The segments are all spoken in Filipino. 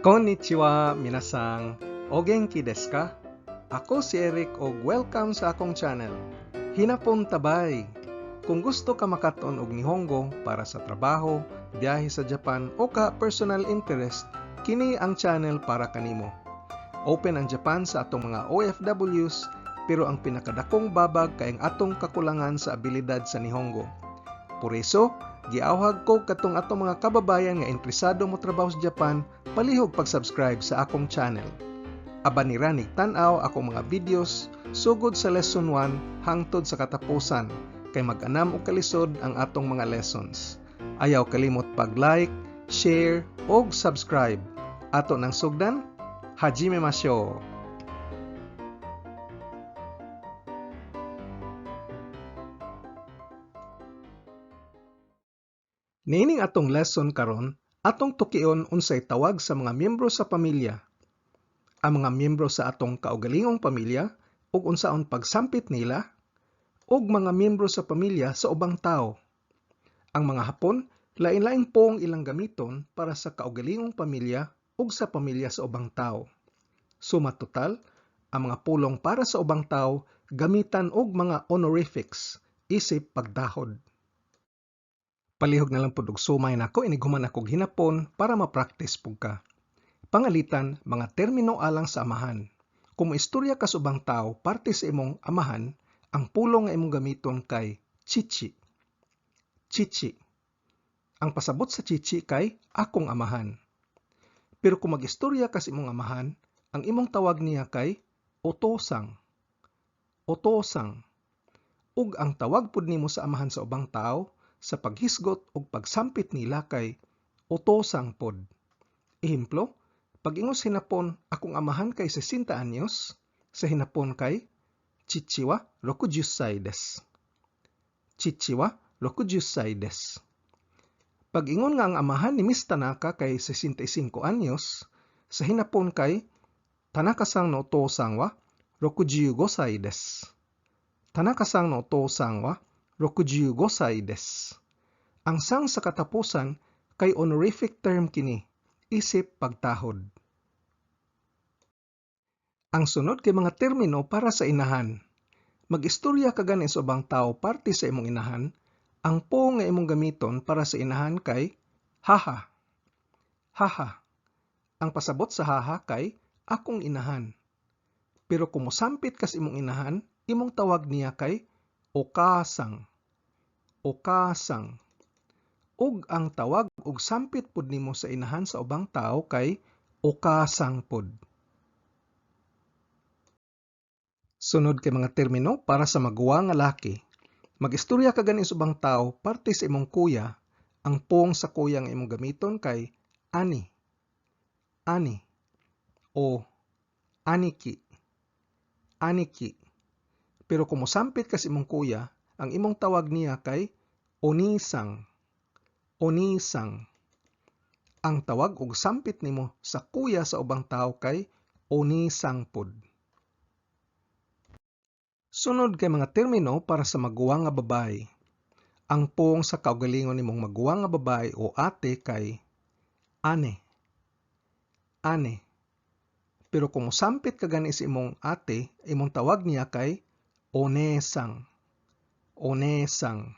Konnichiwa, minasang. O genki desu ka? Ako si Eric o welcome sa akong channel. Hinapon tabay. Kung gusto ka makaton og Nihongo para sa trabaho, biyahe sa Japan o ka personal interest, kini ang channel para kanimo. Open ang Japan sa atong mga OFWs, pero ang pinakadakong babag kay ang atong kakulangan sa abilidad sa Nihongo. Por eso, giawhag ko katong atong mga kababayan nga interesado mo trabaho sa Japan, palihog pag-subscribe sa akong channel. Aban nira tan-aw akong mga videos sugod sa lesson 1 hangtod sa katapusan, kay mag-anam og kalisod ang atong mga lessons. Ayaw kalimot pag-like, share, og subscribe. Ato nang sugdan, hajimemashou! Niining atong lesson karon, atong tukion unsay tawag sa mga miyembro sa pamilya. Ang mga miyembro sa atong kaugalingong pamilya ug unsaon pagsampit nila, ug mga miyembro sa pamilya sa ubang tao. Ang mga Hapon, lain-laing pong ilang gamiton para sa kaugalingong pamilya ug sa pamilya sa ubang tao. Suma total, ang mga pulong para sa ubang tao gamitan og mga honorifics isip pagdahod. Palihog na lang pud og sumay nako inighuman akong hinapon para ma-practice pug ka. Pangalitan, mga termino alang sa amahan. Kung maistorya ka sa ubang tao parte sa imong amahan, ang pulong nga imong gamiton kay chichi. Chichi. Ang pasabot sa chichi kay akong amahan. Pero kung mag-istorya ka sa imong amahan, ang imong tawag niya kay otosang. Otosang. Ug ang tawag pud nimo sa amahan sa ubang tao sa paghisgot ug pagsampit nila kay otosang pod. Ehemplo, pag ingos hinapon akong amahan kay 60 anyos, sa hinapon kay chichi wa 60 desu. Chichi wa 60 desu. Pag ingon nga ang amahan ni Miss Tanaka kay 65 anyos, sa hinapon kay Tanaka-san no otosang wa 65 desu. Tanaka-san no otosang wa 65 desu. Ang sang sa katapusan kay honorific term kini, isip pagtahod. Ang sunod kay mga termino para sa inahan. Mag-istorya ka gani sa ubang tao parte sa imong inahan, ang po nga imong gamiton para sa inahan kay haha. Haha. Ang pasabot sa haha kay akong inahan. Pero kung mosampit ka sa imong inahan, imong tawag niya kay okasang. Okasang. Ug ang tawag ug sampit pud nimo sa inahan sa ubang tao kay okasang pud. Sunod kay mga termino para sa maguwa nga laki. Mag-istorya ka gani sa ubang tao parte sa imong kuya, ang pong sa kuya nga imong gamiton kay ani. Ani o aniki. Aniki. Pero kung mosampit ka sa imong kuya, ang imong tawag niya kay onisang. Onisang. Ang tawag ug sampit nimo sa kuya sa ubang tao kay onisang pod. Sunod kay mga termino para sa maguwa nga babae. Ang pong sa kaugalingon nimong maguwa nga babae o ate kay ane. Ane. Pero kung mosampit ka gani sa imong ate, imong tawag niya kay onesang. Onesang.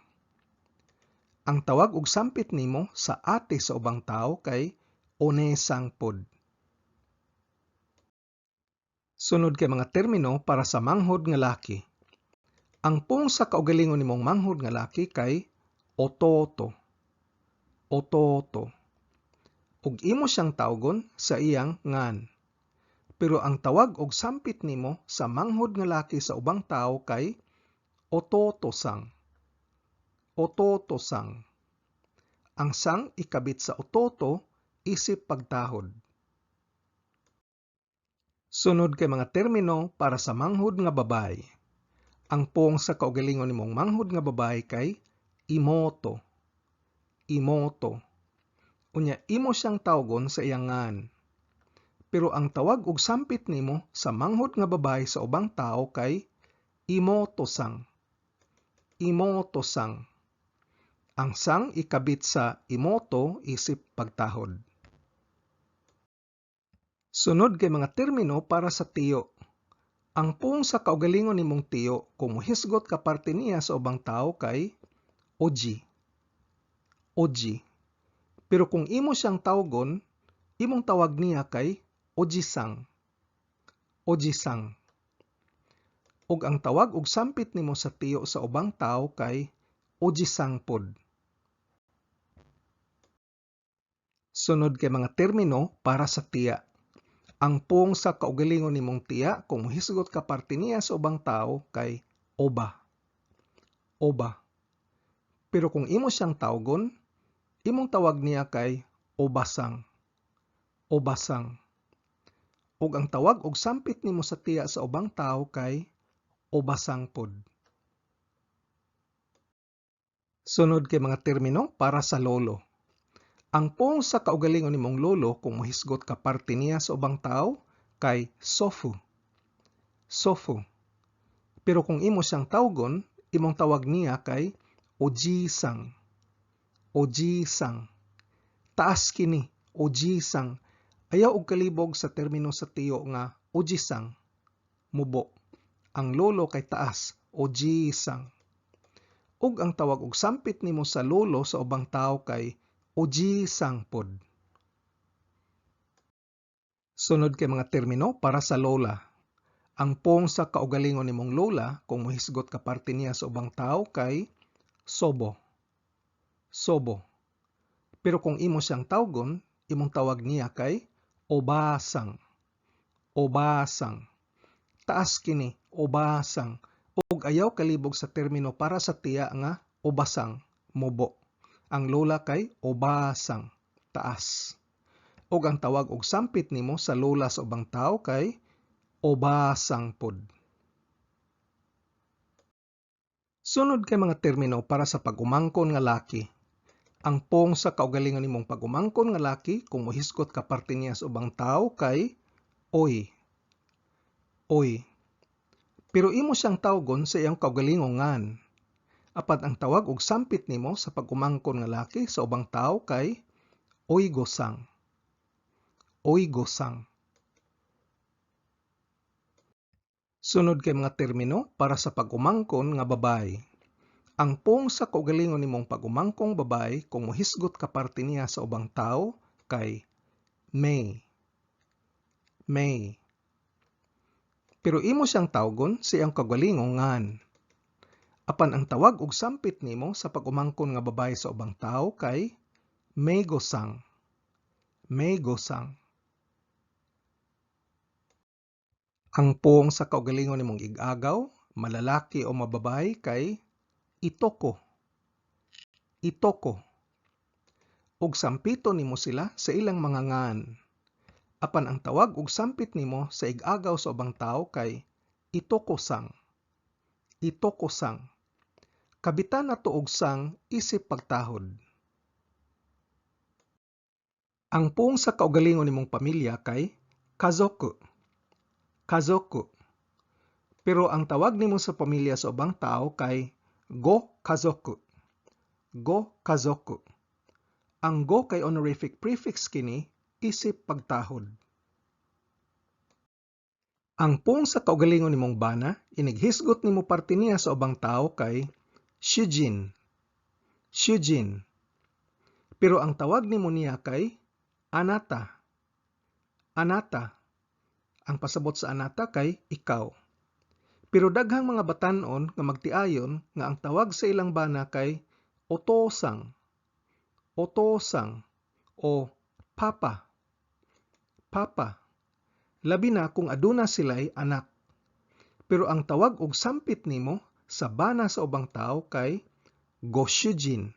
Ang tawag ug sampit nimo sa ate sa ubang tao kay onesang pod. Sunod kay mga termino para sa manghod nga laki. Ang pong sa kaugalingon nimong manghod nga laki kay ototo. Ototo. Ug imo siyang tawgon sa iyang ngan. Pero ang tawag ug sampit nimo sa manghod nga laki sa ubang tao kay ototo-sang. Ototo-sang. Ang sang ikabit sa ototo isip pagtahod. Sunod kay mga termino para sa manghod nga babae. Ang pong sa kaugalingon nimong manghod nga babae kay imoto. Imoto. Unya imo siyang tawgon sa iyang ngan. Pero ang tawag ug sampit nimo sa manghod nga babae sa ubang tao kay imoto-sang. Imoto-sang. Ang sang ikabit sa imoto isip pagtahod. Sunod kay mga termino para sa tiyo. Ang pung sa kaugalingon nimong tiyo kung muhisgot ka parte niya sa ubang tao kay oji. Oji. Pero kung imo siyang tawgon, imong tawag niya kay oji-sang. Oji-sang. Ug ang tawag ug sampit nimo sa tiyo sa ubang tao kay oji-sang pod. Sunod kay mga termino para sa tiya. Ang pung sa kaugalingon nimong tiya kung muhisgot ka parte niya sa ubang tao kay oba. Oba. Pero kung imo siyang tawgon, imong tawag niya kay obasang. Obasang. Ug ang tawag ug sampit nimo sa tiya sa ubang tao kay obasang pod. Sunod kay mga termino para sa lolo. Ang pung sa kaugalingon nimong lolo kung muhisgot ka parte niya sa ubang tao kay sofu. Sofu. Pero kung imo siyang tawgon, imong tawag niya kay oji-sang. Oji-sang. Taas kini, oji-sang. Ayaw og kalibog sa termino sa tiyo nga oji-sang. Mubo. Ang lolo kay taas, oji-sang. Ug ang tawag og sampit nimo sa lolo sa ubang tao kay oji-sang pod. Sunod kay mga termino para sa lola. Ang pung sa kaugalingon nimong lola kung muhisgot ka parte niya sa ubang tao kay sobo. Sobo. Pero kung imo siyang tawgon, imong tawag niya kay obasang. Obasang. Taas kini, obasang. Ug ayaw kalibog sa termino para sa tiya nga obasang, mubo. Ang lola kay obasang, taas. Ug ang tawag og sampit nimo sa lola sa ubang tao kay obasang pod. Sunod kay mga termino para sa pag-umangkon nga laki. Ang pung sa kaugalingon nimong pag-umangkon nga laki kung muhisgot ka parte niya sa ubang tao kay oy. Oy. Pero imo siyang tawgon sa iyang kaugalingon ngan. Apan ang tawag og sampit nimo sa pag-umangkon nga laki sa ubang tao kay oy-gosang. Oy-gosang. Sunod kay mga termino para sa pag-umangkon nga babae. Ang pung sa kaugalingon nimong pag-umangkong babae kung muhisgot ka parte niya sa ubang tao kay may. May. Pero imo siyang tawgon sa iyang kaugalingon ngan. Apan ang tawag og sampit nimo sa pag-umangkon nga babae sa ubang tao kay may gosang. May gosang. Ang pung sa kaugalingon nimong ig-agaw, malalaki o mababay kay itoko. Itoko. Ug sampito nimo sila sa ilang mga ngan. Apan ang tawag ug sampit nimo sa ig-agaw sa ubang tao kay itoko-sang. Itoko-sang. Kabitan nato og sang isip pagtahod. Ang pung sa kaugalingon nimong pamilya kay kazoku. Kazoku. Pero ang tawag nimo sa pamilya sa ubang tao kay go kazoku. Go kazoku. Ang go kay honorific prefix kini isip pagtahod. Ang pung sa kaugalingon nimong bana inighisgot nimo parte niya sa ubang tao kay shujin. Shujin. Pero ang tawag nimo niya kay anata. Anata. Ang pasabot sa anata kay ikaw. Pero daghang mga batan-on nga magtiayon nga ang tawag sa ilang bana kay otosang. Otosang o papa. Papa. Labi na kung aduna sila'y anak. Pero ang tawag og sampit nimo sa bana sa ubang tao kay goshujin.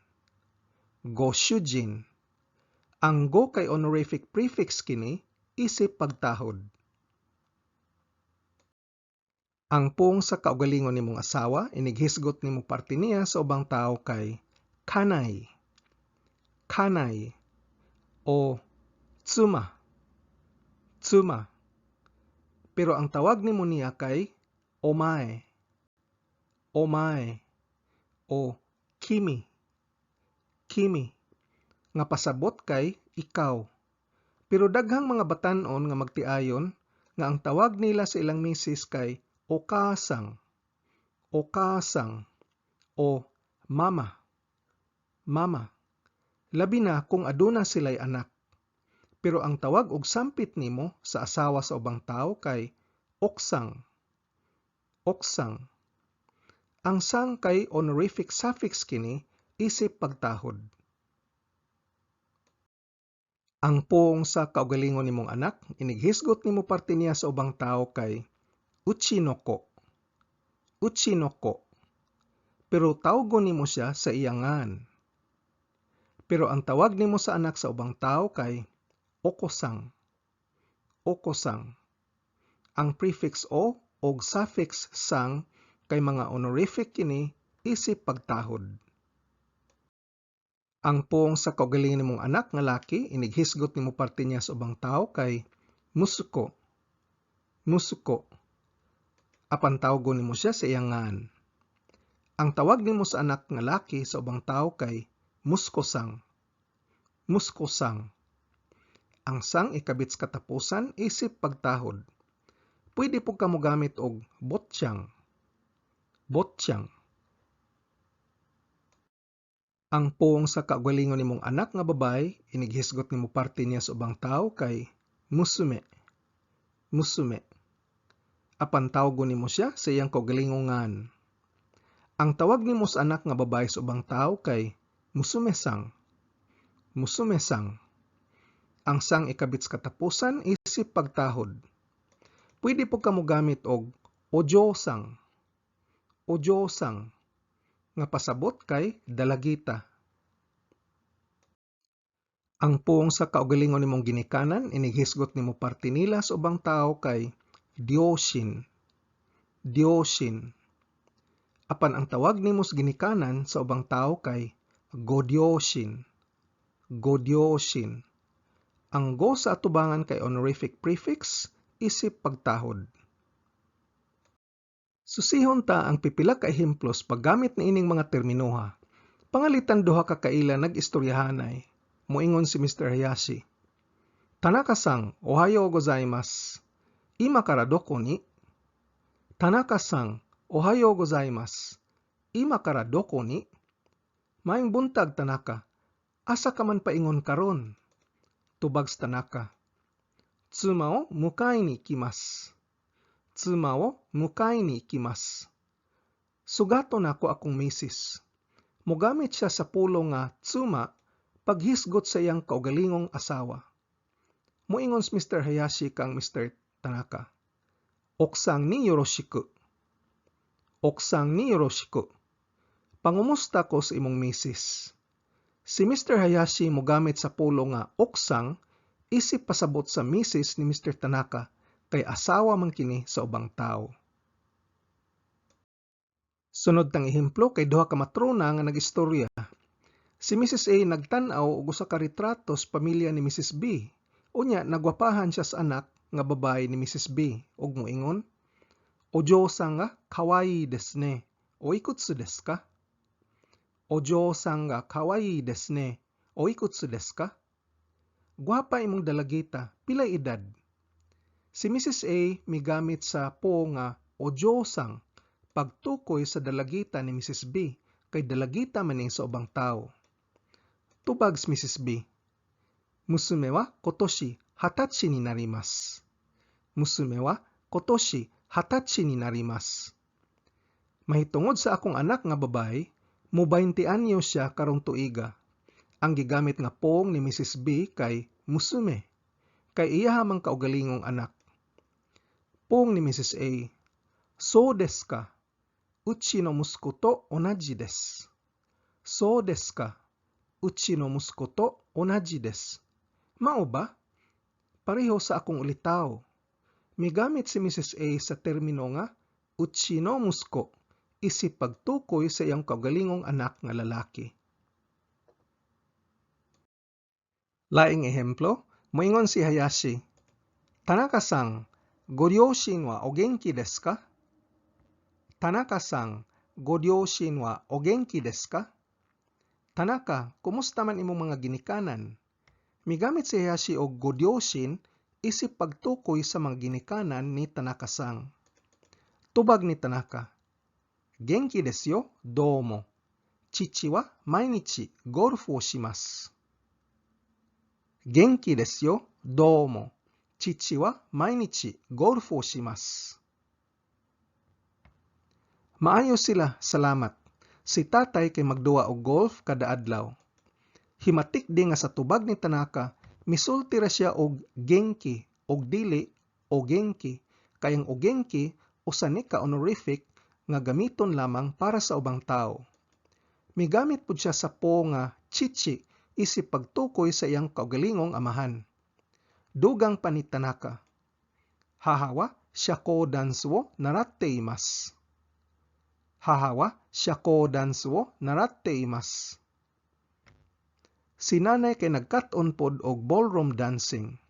Goshujin. Ang go kay honorific prefix kini isip pagtahod. Ang pung sa kaugalingon nimong asawa inighisgot nimo parte niya sa ubang tao kay kanay. Kanay o tsuma. Tsuma. Pero ang tawag nimo niya kay omae. Omae o kimi. Kimi. Nga pasabot kay ikaw. Pero daghang mga batan-on nga magtiayon nga ang tawag nila sa ilang misis kay okasang, okasang, o mama, mama. Labi na kung aduna sila'y anak. Pero ang tawag og sampit nimo sa asawa sa ubang tao kay oksang, oksang. Ang sang kay honorific suffix kini isip pagtahod. Ang poong sa kaugalingon nimong anak, inighisgot nimo parte niya sa ubang tao kay uchinoko, uchinoko. Pero tawgon nimo siya sa iyangan. Pero ang tawag nimo sa anak sa ubang tao kay okosang, okosang. Ang prefix o og suffix sang kay mga honorific kini isip pagtahod. Ang poong sa kaugalingon nimong anak nga laki, inighisgot nimo parte niya sa ubang tao kay musuko, musuko. Apan tawgon nimo siya sa iyangan. Ang tawag nimo sa anak nga laki sa ubang tao kay muskosang, muskosang. Ang sang ikabit sa katapusan isip pagtahod. Pwede po ka mo gamit og botsyang, botsyang. Ang poong sa kaugalingon nimong anak nga babay, inighisgot nimo parte niya sa ubang tao kay musume, musume. Apan tawgon nimo siya sa iyang kaugalingongan. Ang tawag nimo sa anak nga babay sa ubang tao kay musumesang, musumesang. Ang sang ikabit sa katapusan isip pagtahod. Pwede po ka mo gamit og ojosang, ojosang. Nga pasabot kay dalagita. Ang poong sa kaugalingon nimong ginikanan, inighisgot nimo parte nila sa ubang tao kay Dioshin, Dioshin. Apan ang tawag nimo sa ginikanan sa ubang tao kay Godyoshin, Godyoshin. Ang go sa atubangan kay honorific prefix, isip pagtahod. Susihon ta ang pipila ka ehemplos paggamit ni ining mga terminoha. Pangalitan duha ka kaila nag-istoryahanay. Moingon si Mr. Hayashi. Tanaka-sang, ohayo gozaimasu. Ima kara doko ni? Tanaka-sang, ohayo gozaimasu. Ima kara doko ni? Maayong buntag, Tanaka. Asa ka man paingon karon? Tubag sa Tanaka. Tsuma o mukai ni ikimasu. Tsuma o mukai ni ikimasu. Sugato na ako akong misis. Mogamit siya sa pulo nga tsuma paghisgot sa iyang kaugalingong asawa. Moingon si Mr. Hayashi kang Mr. Tanaka. Oksang ni yoroshiku. Oksang ni yoroshiku. Pangumusta ko sa imong misis. Si Mr. Hayashi mogamit sa pulo nga oksang isip pasabot sa misis ni Mr. Tanaka kay asawa man kini sa ubang tao. Sunod tang ehemplo kay duha ka matrona nga nagistorya. Si Mrs. A nagtan-aw og usa ka retrato sa pamilya ni Mrs. B. Unya nagwapahan siya sa anak nga babae ni Mrs. B ug moingon, "Ojo-san ga kawaii desu ne. Oikutsu desu ka?" "Ojo-san ga kawaii desu ne. Oikutsu desu ka?" Gwapa imong dalagita, pilay edad? Si Mrs. A migamit sa po nga ojo-sang pagtukoy sa dalagita ni Mrs. B kay dalagita maning sa ubang tao. Tubag si Mrs. B. Musume wa kotoshi hatachi ni narimasu. Musume wa kotoshi hatachi ni narimasu. Mahitungod sa akong anak nga babae, mo 20 anyo siya karong tuiga. Ang gigamit nga poong ni Mrs. B kay musume, kay iya hamang kaugalingong anak. Poong ni Mrs. A. So desu ka? Uchi no musuko to onaji desu. So desu ka? Uchi no musuko to onaji desu. Mao ba? Pareho sa akong ulitaw. Migamit si Mrs. A sa termino nga uchi no musuko isip pagtukoy sa iyang kaugalingong anak nga lalaki. Laing ehemplo, moingon si Hayashi. Tanaka-san, goryoshin wa o genki desu ka? Tanaka-san, goryoshin wa o genki desu ka? Tanaka, kumusta man imong mga ginikanan? Migamit si Heihachi og goryoshin isip pagtukoy sa mga ginikanan ni Tanaka-sang. Tubag ni Tanaka. Genki desu yo, doumo. Chichi wa mainichi golfu o shimasu. Genki desu yo, doumo. Chichi wa mainichi golfu o shimasu. Maayo sila, salamat. Si tatay kay magduwa og golf kada adlaw. Himatik di nga sa tubag ni Tanaka, misulti ra siya og genki og dili o genki, kayang o genki usa ni ka honorific nga gamiton lamang para sa ubang tao. Migamit pud siya sa po nga chichi isip pagtukoy sa iyang kaugalingong amahan. Dugang pa ni Tanaka. Haha wa shako dansu wo naratte imasu. Haha wa shako dansu wo naratte imasu. Si nanay kay nagkat-on pod og ballroom dancing.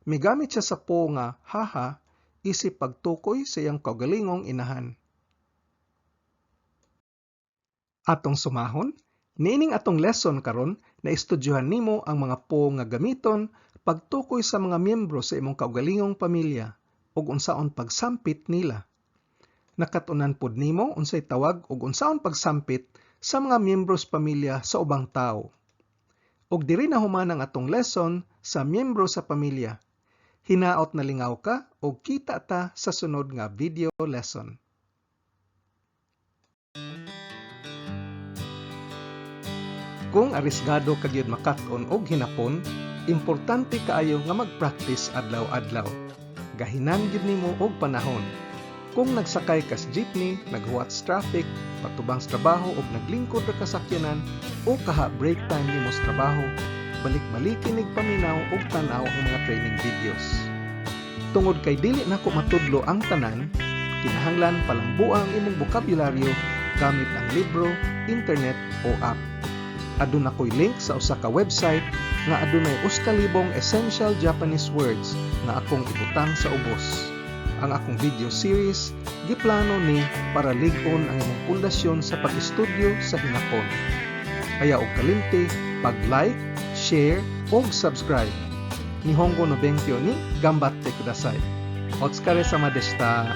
Migamit siya sa po nga haha isip pagtukoy sa iyang kaugalingong inahan. Atong sumahon, niining atong lesson karon na estudyohan nimo ang mga po nga gamiton pagtukoy sa mga miyembro sa imong kaugalingong pamilya ug unsaon pagsampit nila. Nakatunan pod nimo unsay tawag ug unsaon pagsampit sa mga miyembro sa pamilya sa ubang tawo. Ug diri na human ang atong lesson sa miyembro sa pamilya. Hinaot na lingaw ka ug kita ta sa sunod nga video lesson. Kung arisgado ka gyud makat-on og hinapon, importante kaayo nga mag-practice adlaw-adlaw. Gahinan gyud nimo og panahon. Kung nagsakay ka sa jeepney, naghuwat sa traffic, patubang sa trabaho ug naglingkod ra ka sakyanan o kaha break time nimo sa trabaho, balik-balikin ig paminaw ug tan-aw ang mga training videos. Tungod kay dili nako matudlo ang tanan, kinahanglan palambuang imong bokabularyo gamit ang libro, internet o app. Aduna ko'y link sa usa ka website nga adunay 2,000 essential Japanese words nga akong ibutang sa ubos. Ang akong video series giplano ni para lig-on ang imong pundasyon sa pag-estudyo sa hinapon. Kaya og kalimti pag-like, share ug subscribe. Nihongo no benkyo ni gambatte kudasai. Otsukare sama deshita.